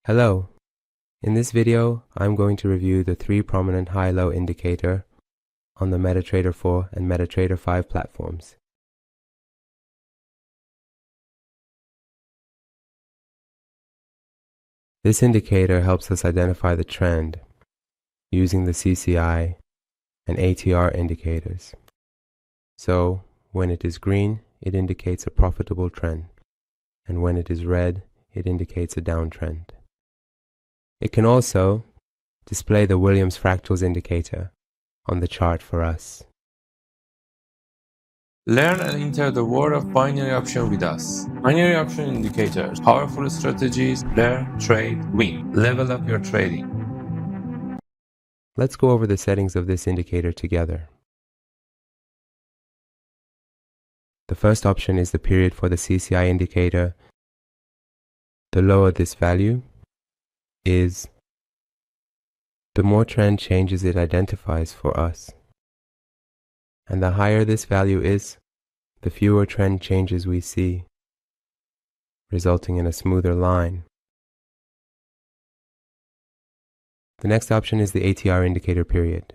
Hello. In this video, I'm going to review the 3 prominent high-low indicator on the MetaTrader 4 and MetaTrader 5 platforms. This indicator helps us identify the trend using the CCI and ATR indicators. So, when it is green, it indicates a profitable trend, and when it is red, it indicates a downtrend. It can also display the Williams Fractals indicator on the chart for us. Learn and enter the world of binary option with us. Binary option indicators, powerful strategies, learn, trade, win. Level up your trading. Let's go over the settings of this indicator together. The first option is the period for the CCI indicator. The lower this value is, the more trend changes it identifies for us. And the higher this value is, the fewer trend changes we see, resulting in a smoother line. The next option is the ATR indicator period.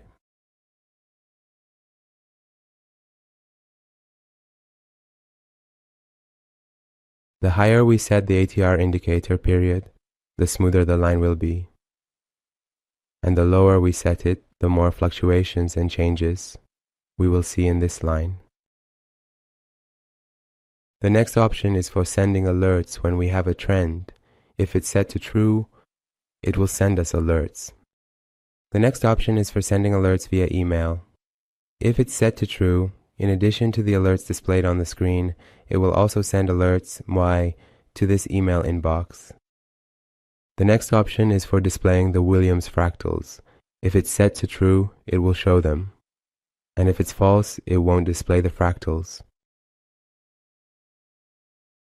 The higher we set the ATR indicator period, the smoother the line will be. And the lower we set it, the more fluctuations and changes we will see in this line. The next option is for sending alerts when we have a trend. If it's set to true, it will send us alerts. The next option is for sending alerts via email. If it's set to true, in addition to the alerts displayed on the screen, it will also send alerts to this email inbox. The next option is for displaying the Williams fractals. If it's set to true, it will show them. And if it's false, it won't display the fractals.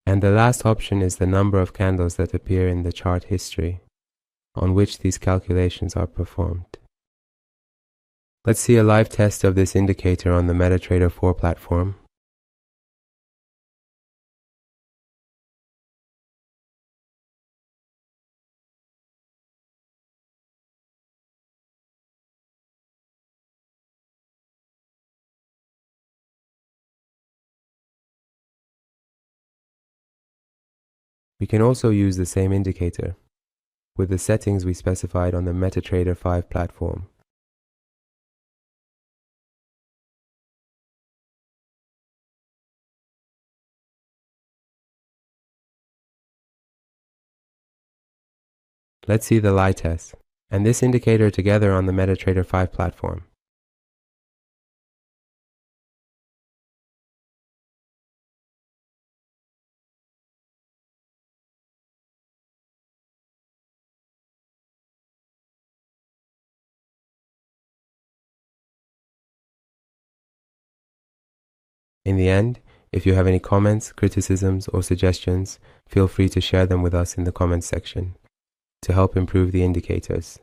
And the last option is the number of candles that appear in the chart history, on which these calculations are performed. Let's see a live test of this indicator on the MetaTrader 4 platform. We can also use the same indicator with the settings we specified on the MetaTrader 5 platform. Let's see the live test and this indicator together on the MetaTrader 5 platform. In the end, if you have any comments, criticisms, or suggestions, feel free to share them with us in the comments section to help improve the indicators.